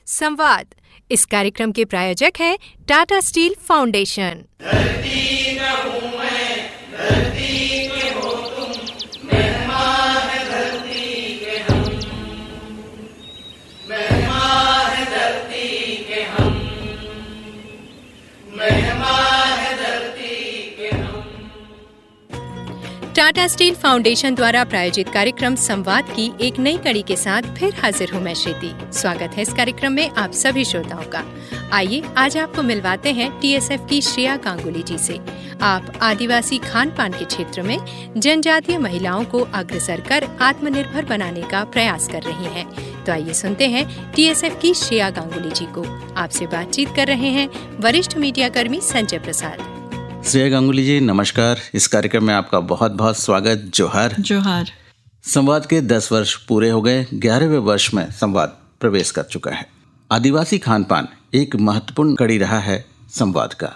संवाद। इस कार्यक्रम के प्रायोजक हैं टाटा स्टील फाउंडेशन। धरती का हूँ मैं, धरती के हो तुम, मेहमान है धरती के हम, मेहमान है धरती के हम, मेहमान है धरती के हम। टाटा स्टील फाउंडेशन द्वारा प्रायोजित कार्यक्रम संवाद की एक नई कड़ी के साथ फिर हाजिर हूँ मैं श्रुति। स्वागत है इस कार्यक्रम में आप सभी श्रोताओं का। आइए आज आपको मिलवाते हैं टीएसएफ की श्रेया गांगुली जी से। आप आदिवासी खान पान के क्षेत्र में जनजातीय महिलाओं को अग्रसर कर आत्मनिर्भर बनाने का प्रयास कर रही हैं। तो आइए सुनते हैं टीएसएफ की श्रेया गांगुली जी को। आपसे बातचीत कर रहे हैं वरिष्ठ मीडिया कर्मी संजय प्रसाद। श्रेया गांगुली जी नमस्कार। इस कार्यक्रम में आपका बहुत बहुत स्वागत। जोहार। जोहार। संवाद के 10 वर्ष पूरे हो गए। 11वें वर्ष में संवाद प्रवेश कर चुका है। आदिवासी खान पान एक महत्वपूर्ण कड़ी रहा है संवाद का,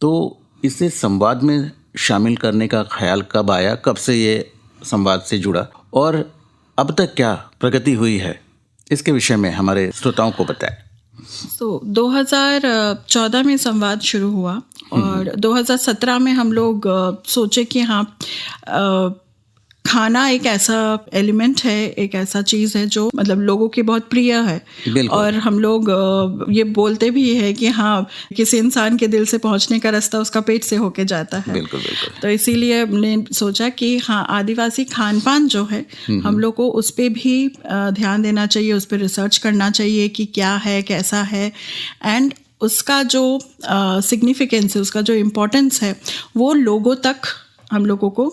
तो इसे संवाद में शामिल करने का ख्याल कब आया, कब से ये संवाद से जुड़ा और अब तक क्या प्रगति हुई है, इसके विषय में हमारे श्रोताओं को बताएं। 2014 में संवाद शुरू हुआ और 2017 में हम लोग सोचे कि हाँ, खाना एक ऐसा एलिमेंट है, एक ऐसा चीज़ है जो मतलब लोगों की बहुत प्रिय है। और हम लोग ये बोलते भी है कि हाँ, किसी इंसान के दिल से पहुंचने का रास्ता उसका पेट से होके जाता है। बिल्कुल बिल्कुल। तो इसीलिए हमने सोचा कि हाँ, आदिवासी खान पान जो है हम लोग को उस पर भी ध्यान देना चाहिए, उस पर रिसर्च करना चाहिए कि क्या है, कैसा है, एंड उसका जो सिग्निफिकेंस है, उसका जो इम्पोर्टेंस है, वो लोगों तक हम लोगों को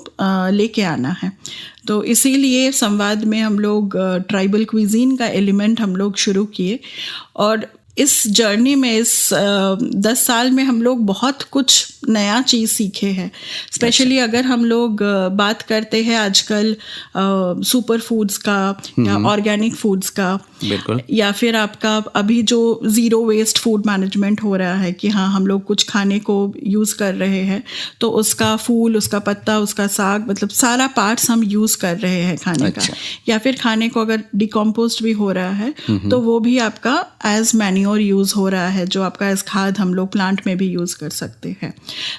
लेके आना है। तो इसीलिए संवाद में हम लोग ट्राइबल क्विजीन का एलिमेंट हम लोग शुरू किए और इस जर्नी में, इस 10 साल में हम लोग बहुत कुछ नया चीज़ सीखे हैं। स्पेशली अगर हम लोग बात करते हैं आजकल सुपर फूड्स का या ऑर्गेनिक फूड्स का, बिल्कुल, या फिर आपका अभी जो ज़ीरो वेस्ट फूड मैनेजमेंट हो रहा है कि हाँ, हम लोग कुछ खाने को यूज़ कर रहे हैं तो उसका फूल, उसका पत्ता, उसका साग, मतलब सारा पार्ट्स हम यूज़ कर रहे हैं खाने का। या फिर खाने को अगर डिकम्पोस्ट भी हो रहा है तो वो भी आपका एज मैन्योर यूज़ हो रहा है, जो आपका एज खाद हम लोग प्लांट में भी यूज़ कर सकते हैं।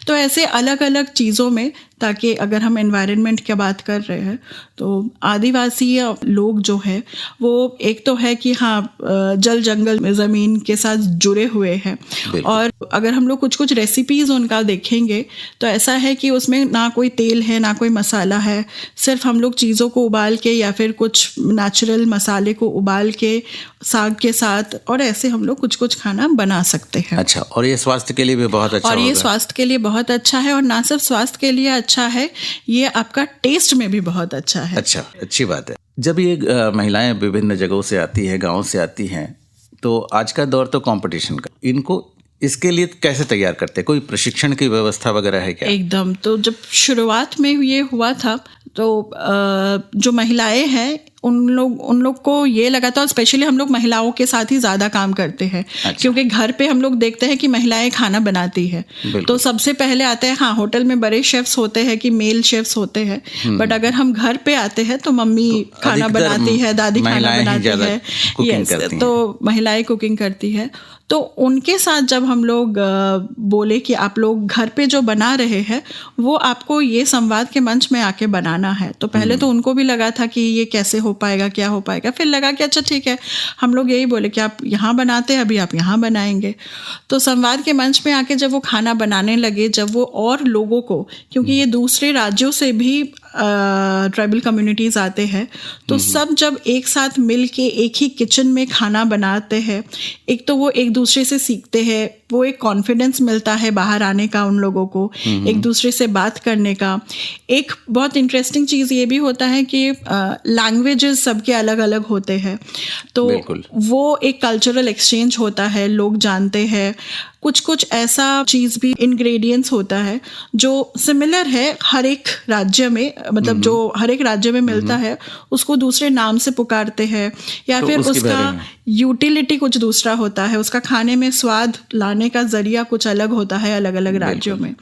तो ऐसे अलग अलग चीज़ों में, ताकि अगर हम एनवायरनमेंट की बात कर रहे हैं तो आदिवासी लोग जो है वो एक तो है कि हाँ, जल जंगल में ज़मीन के साथ जुड़े हुए हैं। और अगर हम लोग कुछ कुछ रेसिपीज़ उनका देखेंगे तो ऐसा है कि उसमें ना कोई तेल है, ना कोई मसाला है, सिर्फ हम लोग चीज़ों को उबाल के या फिर कुछ नेचुरल मसाले को उबाल के साग के साथ, और ऐसे हम लोग कुछ कुछ खाना बना सकते हैं। अच्छा, और ये स्वास्थ्य के लिए भी बहुत अच्छा, और ये स्वास्थ्य के लिए बहुत अच्छा है, और ना सिर्फ स्वास्थ्य के लिए अच्छा है, ये आपका टेस्ट में भी बहुत अच्छा है। अच्छा, अच्छी बात है। जब ये महिलाएं विभिन्न जगहों से आती हैं, गाँव से आती हैं, तो आज का दौर तो कंपटीशन का, इनको इसके लिए कैसे तैयार करते हैं? कोई प्रशिक्षण की व्यवस्था वगैरह है क्या? एकदम। तो जब शुरुआत में ये हुआ था तो जो महिलाएं हैं उन लोग को ये लगा था, स्पेशली हम लोग महिलाओं के साथ ही ज़्यादा काम करते हैं। अच्छा। क्योंकि घर पे हम लोग देखते हैं कि महिलाएं खाना बनाती है तो सबसे पहले आते हैं, हाँ, होटल में बड़े शेफ्स होते हैं कि मेल शेफ्स होते हैं, बट अगर हम घर पे आते हैं तो मम्मी खाना बनाती है, दादी खाना बनाती है, यस, तो महिलाएं कुकिंग करती है। तो उनके साथ जब हम लोग बोले कि आप लोग घर पे जो बना रहे हैं वो आपको ये संवाद के मंच में आके बनाना है, तो पहले तो उनको भी लगा था कि ये कैसे हो पाएगा, क्या हो पाएगा। फिर लगा कि अच्छा ठीक है, हम लोग यही बोले कि आप यहाँ बनाते हैं, अभी आप यहाँ बनाएंगे। तो संवाद के मंच में आके जब वो खाना बनाने लगे, जब वो और लोगों को, क्योंकि ये दूसरे राज्यों से भी ट्राइबल कम्युनिटीज़ आते हैं, तो सब जब एक साथ मिल के एक ही किचन में खाना बनाते हैं, एक तो वो एक दूसरे से सीखते हैं, वो एक कॉन्फिडेंस मिलता है बाहर आने का उन लोगों को, एक दूसरे से बात करने का। एक बहुत इंटरेस्टिंग चीज़ ये भी होता है कि लैंग्वेजेस सबके अलग अलग होते हैं, तो वो एक कल्चरल एक्सचेंज होता है, लोग जानते हैं। कुछ कुछ ऐसा चीज़ भी इंग्रेडिएंट्स होता है जो सिमिलर है हर एक राज्य में, मतलब जो हर एक राज्य में मिलता है उसको दूसरे नाम से पुकारते हैं, या तो फिर उसका यूटिलिटी कुछ दूसरा होता है, उसका खाने में स्वाद लाने का जरिया कुछ अलग होता है अलग अलग राज्यों में।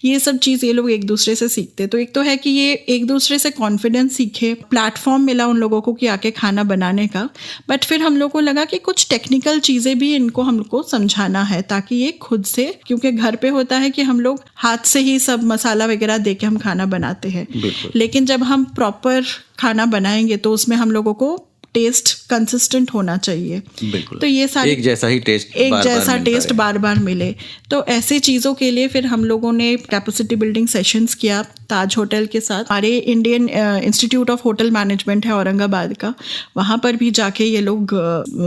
ये सब चीज़ ये लोग एक दूसरे से सीखते। तो एक तो है कि ये एक दूसरे से कॉन्फिडेंस सीखे, प्लेटफॉर्म मिला उन लोगों को कि आके खाना बनाने का। बट फिर हम लोग को लगा कि कुछ टेक्निकल चीज़ें भी इनको हमको समझाना है ताकि ये खुद से, क्योंकि घर पे होता है कि हम लोग हाथ से ही सब मसाला वगैरह दे के हम खाना बनाते हैं, लेकिन जब हम प्रॉपर खाना बनाएंगे तो उसमें हम लोगों को टेस्ट कंसिस्टेंट होना चाहिए। तो ये सारे एक जैसा ही टेस्ट, एक जैसा टेस्ट बार बार मिले। तो ऐसे चीज़ों के लिए फिर हम लोगों ने कैपेसिटी बिल्डिंग सेशंस किया ताज होटल के साथ। हमारे Indian institute of hotel management है औरंगाबाद का, वहाँ पर भी जाके ये लोग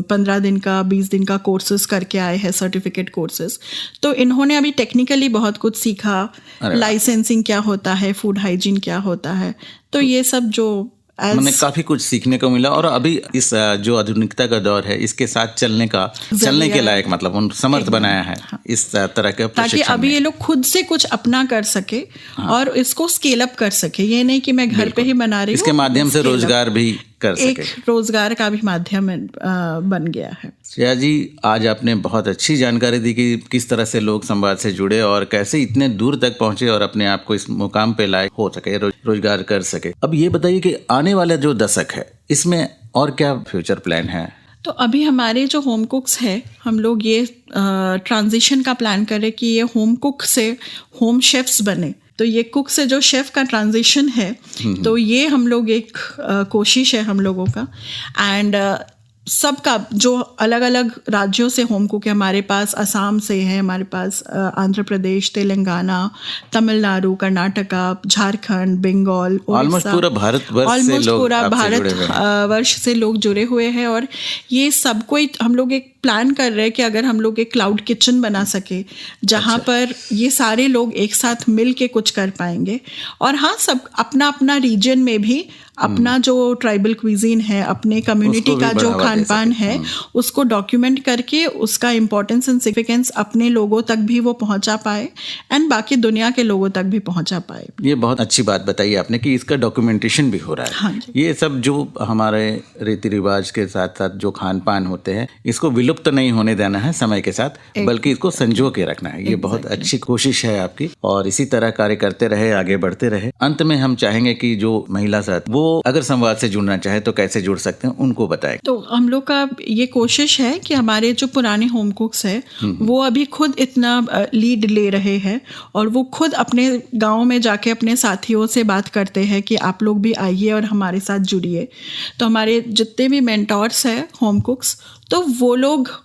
15 दिन का 20 दिन का कोर्सेज करके आए हैं, सर्टिफिकेट कोर्सेज। तो इन्होंने अभी टेक्निकली बहुत कुछ सीखा, लाइसेंसिंग क्या होता है, फूड हाइजीन क्या होता है। तो ये सब जो मैंने काफी कुछ सीखने को मिला, और अभी इस जो आधुनिकता का दौर है इसके साथ चलने के लायक, मतलब उन समर्थ बनाया है इस तरह के, ताकि अभी ये लोग खुद से कुछ अपना कर सके और इसको स्केल अप कर सके। ये नहीं कि मैं घर पे ही बना रही हूँ, इसके माध्यम से रोजगार भी कर सके, एक रोजगार का भी माध्यम बन गया है। श्रेया जी, आज आपने बहुत अच्छी जानकारी दी कि किस तरह से लोग संवाद से जुड़े और कैसे इतने दूर तक पहुंचे और अपने आप को इस मुकाम पे लायक हो सके, रोजगार कर सके। अब ये बताइए कि आने वाला जो दशक है इसमें और क्या फ्यूचर प्लान है? तो अभी हमारे जो होम कुक्स है, हम लोग ये ट्रांजिशन का प्लान कर रहे कि ये होम कुक से होम शेफ्स बने। तो ये कुक से जो शेफ का ट्रांजिशन है, तो ये हम लोग एक कोशिश है हम लोगों का। एंड सबका जो अलग अलग राज्यों से होम कुक है, हमारे पास असम से है, हमारे पास आंध्र प्रदेश, तेलंगाना, तमिलनाडु, कर्नाटका, झारखंड, बंगाल, ऑलमोस्ट पूरा भारतवर्ष से लोग जुड़े हुए हैं। और ये सबको हम लोग एक प्लान कर रहे हैं कि अगर हम लोग एक क्लाउड किचन बना सके जहाँ पर ये सारे लोग एक साथ मिल के कुछ कर पाएंगे। और हाँ, सब अपना अपना रीजन में भी अपना जो ट्राइबल क्विजीन है, अपने कम्युनिटी का जो खान पान है, उसको डॉक्यूमेंट करके उसका इम्पोर्टेंस एंड सिग्निफिकेंस अपने लोगों तक भी वो पहुंचा पाए एंड बाकी दुनिया के लोगों तक भी पहुंचा पाए। ये बहुत अच्छी बात बताई आपने कि इसका डॉक्यूमेंटेशन भी हो रहा है। हाँ, ये सब जो हमारे रीति रिवाज के साथ साथ जो खान पान होते हैं, इसको विलुप्त नहीं होने देना है समय के साथ, बल्कि इसको संजो के रखना है। ये बहुत अच्छी कोशिश है आपकी, और इसी तरह कार्य करते रहे, आगे बढ़ते रहे। अंत में हम चाहेंगे कि जो महिला साथ वो अगर संवाद से जुड़ना चाहे तो कैसे जुड़ सकते हैं, उनको बताएं। तो हम लोग का ये कोशिश है कि हमारे जो पुराने होम कुक्स है वो अभी खुद इतना लीड ले रहे हैं और वो खुद अपने गांव में जाके अपने साथियों से बात करते हैं कि आप लोग भी आइए और हमारे साथ जुड़िए। तो हमारे जितने भी मेंटोर्स हैं होम कुक्स, तो वो लोग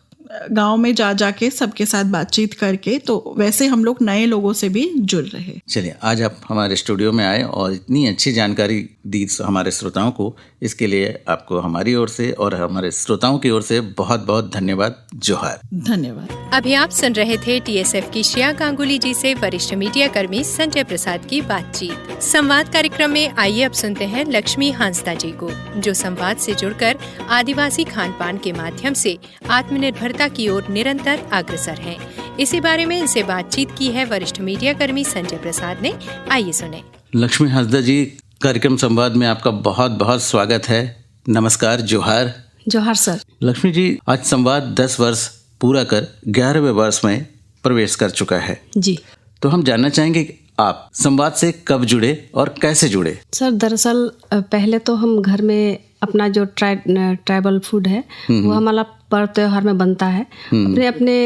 गांव में जाके सबके साथ बातचीत करके, तो वैसे हम लोग नए लोगों से भी जुड़ रहे। चलिए, आज आप हमारे स्टूडियो में आए और इतनी अच्छी जानकारी दी हमारे श्रोताओं को, इसके लिए आपको हमारी ओर से और हमारे श्रोताओं की ओर से बहुत बहुत धन्यवाद। जोहार। धन्यवाद। अभी आप सुन रहे थे TSF की श्रेया गांगुली जी से वरिष्ठ मीडिया कर्मी संजय प्रसाद की बातचीत। संवाद कार्यक्रम में आइए अब सुनते हैं लक्ष्मी हांसदा जी को, जो संवाद से जुड़कर आदिवासी खान पान के माध्यम से आत्मनिर्भरता की ओर निरंतर अग्रसर हैं। इसी बारे में इनसे बातचीत की है वरिष्ठ मीडिया कर्मी संजय प्रसाद ने। आइए सुने। लक्ष्मी हांसदा जी, कार्यक्रम संवाद में आपका बहुत बहुत स्वागत है। नमस्कार, जोहार। जोहार सर। लक्ष्मी जी, आज संवाद 10 वर्ष पूरा कर 11वें वर्ष में प्रवेश कर चुका है जी। तो हम जानना चाहेंगे कि आप संवाद से कब जुड़े और कैसे जुड़े? सर, दरअसल पहले तो हम घर में अपना जो ट्राइबल फूड है वो हमारा पर्व त्योहार में बनता है, अपने अपने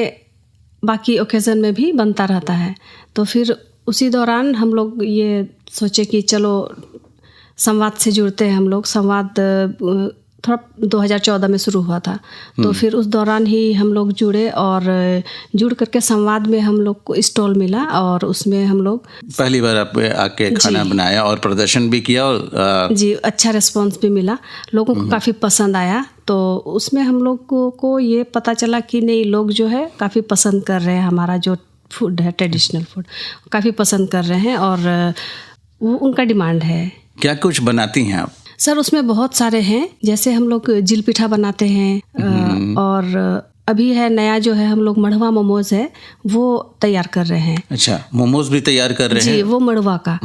बाकी ओकेजन में भी बनता रहता है। तो फिर उसी दौरान हम लोग ये सोचे कि चलो संवाद से जुड़ते हैं हम लोग। संवाद थोड़ा 2014 में शुरू हुआ था, तो फिर उस दौरान ही हम लोग जुड़े और जुड़ करके संवाद में हम लोग को स्टॉल मिला और उसमें हम लोग पहली बार आप आके खाना बनाया और प्रदर्शन भी किया और जी, अच्छा रिस्पांस भी मिला, लोगों को काफ़ी पसंद आया। तो उसमें हम लोग को ये पता चला कि नहीं, लोग जो है काफ़ी पसंद कर रहे हैं, हमारा जो फूड है ट्रेडिशनल फूड काफ़ी पसंद कर रहे हैं और वो उनका डिमांड है। क्या कुछ बनाती हैं आप? सर, उसमें बहुत सारे हैं, जैसे हम लोग जिल पिठा बनाते हैं और अभी है नया जो है हम लोग मड़वा मोमोज है वो तैयार कर रहे हैं। अच्छा, मोमोज भी तैयार कर रहे हैं? जी, वो मड़वा का।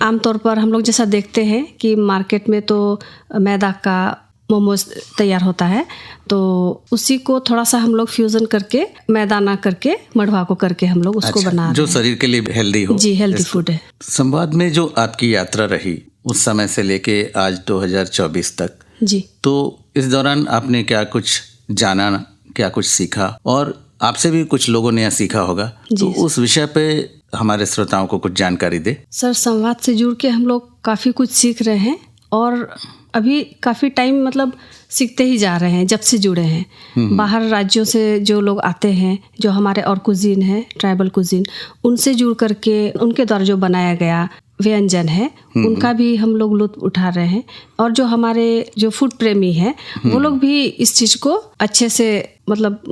आमतौर पर हम लोग जैसा देखते हैं कि मार्केट में तो मैदा का मोमोज तैयार होता है, तो उसी को थोड़ा सा हम लोग फ्यूजन करके मैदा ना करके मड़वा को करके हम लोग उसको बना रहे हैं, जो शरीर के लिए हेल्दी हो। जी, हेल्दी फूड है। संवाद में जो आपकी यात्रा रही उस समय से लेके आज 2024 तक, जी, तो इस दौरान आपने क्या कुछ जाना, क्या कुछ सीखा, और आपसे भी कुछ लोगों ने सीखा होगा, तो उस विषय पे हमारे श्रोताओं को कुछ जानकारी दे। सर, संवाद से जुड़ के हम लोग काफ़ी कुछ सीख रहे हैं और अभी काफ़ी टाइम मतलब सीखते ही जा रहे हैं जब से जुड़े हैं। बाहर राज्यों से जो लोग आते हैं, जो हमारे और कुजीन है, ट्राइबल कुजीन, उनसे जुड़ करके उनके द्वारा जो बनाया गया व्यंजन है उनका भी हम लोग लुत्फ उठा रहे हैं। और जो हमारे जो फूड प्रेमी हैं वो लोग भी इस चीज़ को अच्छे से मतलब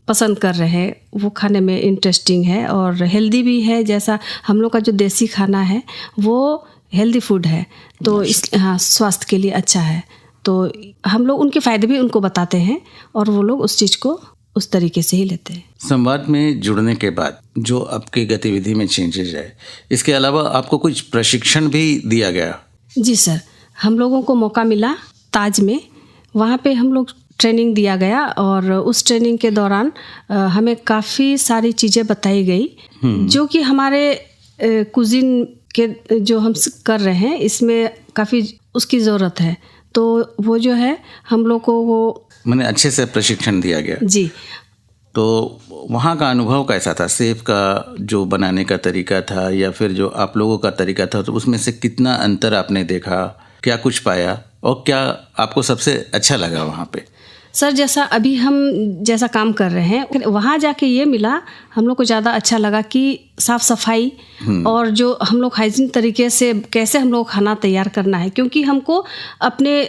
पसंद कर रहे हैं। वो खाने में इंटरेस्टिंग है और हेल्दी भी है। जैसा हम लोग का जो देसी खाना है वो हेल्दी फूड है, तो इस स्वास्थ्य के लिए अच्छा है। तो हम लोग उनके फ़ायदे भी उनको बताते हैं और वो लोग उस चीज़ को उस तरीके से ही लेते हैं। संवाद में जुड़ने के बाद जो आपकी गतिविधि में चेंजेस है, इसके अलावा आपको कुछ प्रशिक्षण भी दिया गया? जी सर, हम लोगों को मौका मिला ताज में, वहाँ पे हम लोग ट्रेनिंग दिया गया और उस ट्रेनिंग के दौरान हमें काफ़ी सारी चीज़ें बताई गई जो कि हमारे कुजीन के जो हम कर रहे हैं इसमें काफ़ी उसकी ज़रूरत है। तो वो जो है हम लोग को वो मैंने अच्छे से प्रशिक्षण दिया गया। जी, तो वहाँ का अनुभव कैसा था? सेब का जो बनाने का तरीका था या फिर जो आप लोगों का तरीका था, तो उसमें से कितना अंतर आपने देखा, क्या कुछ पाया और क्या आपको सबसे अच्छा लगा वहाँ पे? सर, जैसा अभी हम जैसा काम कर रहे हैं वहाँ जाके ये मिला हम लोग को ज़्यादा अच्छा लगा कि साफ़ सफाई और जो हम लोग हाइजीन तरीके से कैसे हम लोग खाना तैयार करना है, क्योंकि हमको अपने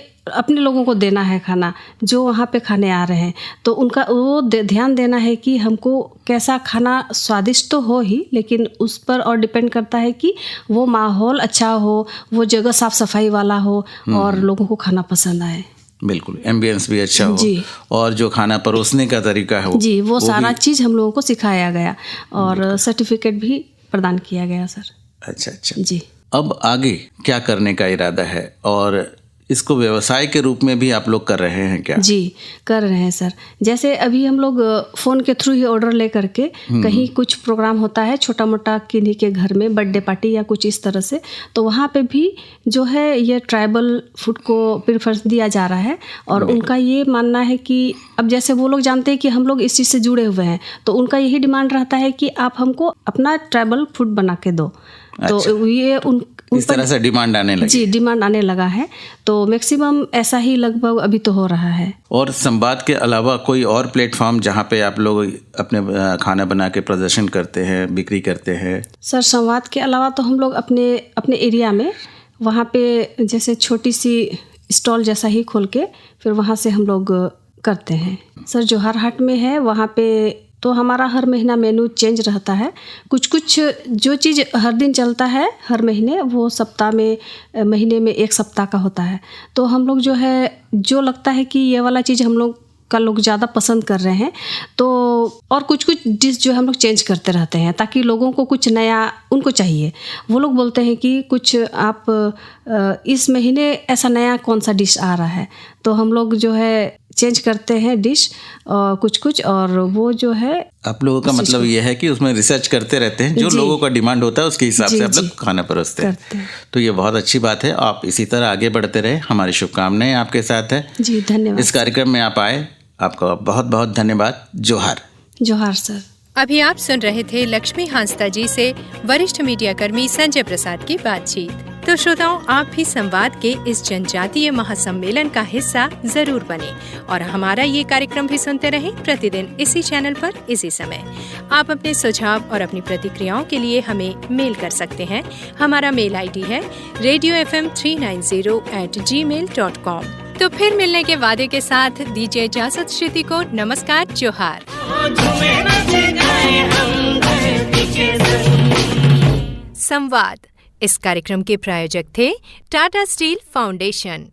लोगों को देना है खाना जो वहाँ पे खाने आ रहे हैं, तो उनका वो ध्यान देना है कि हमको कैसा खाना स्वादिष्ट तो हो ही, लेकिन उस पर और डिपेंड करता है कि वो माहौल अच्छा हो, वो जगह साफ़ सफाई वाला हो और लोगों को खाना पसंद आए। बिल्कुल, एम्बियंस भी अच्छा हो जी, और जो खाना परोसने का तरीका है जी, वो सारा चीज़ हम लोगों को सिखाया गया और सर्टिफिकेट भी प्रदान किया गया सर। अच्छा जी। अब आगे क्या करने का इरादा है और इसको व्यवसाय के रूप में भी आप लोग कर रहे हैं क्या? जी, कर रहे हैं सर। जैसे अभी हम लोग फ़ोन के थ्रू ही ऑर्डर ले करके कहीं कुछ प्रोग्राम होता है छोटा मोटा किन्हीं के घर में बर्थडे पार्टी या कुछ इस तरह से, तो वहाँ पे भी जो है ये ट्राइबल फूड को प्रेफरेंस दिया जा रहा है। और उनका ये मानना है कि अब जैसे वो लोग जानते हैं कि हम लोग इस चीज़ से जुड़े हुए हैं, तो उनका यही डिमांड रहता है कि आप हमको अपना ट्राइबल फूड बना के दो। तो ये इस तरह से डिमांड आने लगी। जी, डिमांड आने लगा है, तो मैक्सिमम ऐसा ही लगभग अभी तो हो रहा है। और संवाद के अलावा कोई और प्लेटफॉर्म जहाँ पे आप लोग अपने खाना बना के प्रदर्शन करते हैं, बिक्री करते हैं? सर, संवाद के अलावा तो हम लोग अपने एरिया में वहाँ पे जैसे छोटी सी स्टॉल जैसा ही खोल के फिर वहाँ से हम लोग करते हैं। सर, जोहार हाट में है, वहाँ पे तो हमारा हर महीना मेनू चेंज रहता है। कुछ जो चीज़ हर दिन चलता है हर महीने, वो सप्ताह में महीने में एक सप्ताह का होता है। तो हम लोग जो है जो लगता है कि ये वाला चीज़ हम लोग का लोग ज़्यादा पसंद कर रहे हैं, तो और कुछ डिश जो हम लोग चेंज करते रहते हैं ताकि लोगों को कुछ नया उनको चाहिए। वो लोग बोलते हैं कि कुछ आप इस महीने ऐसा नया कौन सा डिश आ रहा है, तो हम लोग जो है चेंज करते हैं डिश कुछ और वो जो है आप लोगों का मतलब ये है कि उसमें रिसर्च करते रहते हैं, जो लोगों का डिमांड होता है उसके हिसाब से आप लोग खाना परोसते हैं। तो ये बहुत अच्छी बात है, आप इसी तरह आगे बढ़ते रहे, हमारी शुभकामनाएं आपके साथ है। जी, धन्यवाद। इस कार्यक्रम में आप आए, आपका बहुत बहुत धन्यवाद। जोहार। जोहार सर। अभी आप सुन रहे थे लक्ष्मी हांसदा जी से वरिष्ठ मीडिया कर्मी संजय प्रसाद की बातचीत। तो श्रोताओं, आप भी संवाद के इस जनजातीय महासम्मेलन का हिस्सा जरूर बने और हमारा ये कार्यक्रम भी सुनते रहें प्रतिदिन इसी चैनल पर इसी समय। आप अपने सुझाव और अपनी प्रतिक्रियाओं के लिए हमें मेल कर सकते हैं। हमारा मेल आईडी है radiofm390@gmail.com। तो फिर मिलने के वादे के साथ दीजिए इजाजत श्रुति को। नमस्कार, जोहार। संवाद इस कार्यक्रम के प्रायोजक थे टाटा स्टील फाउंडेशन।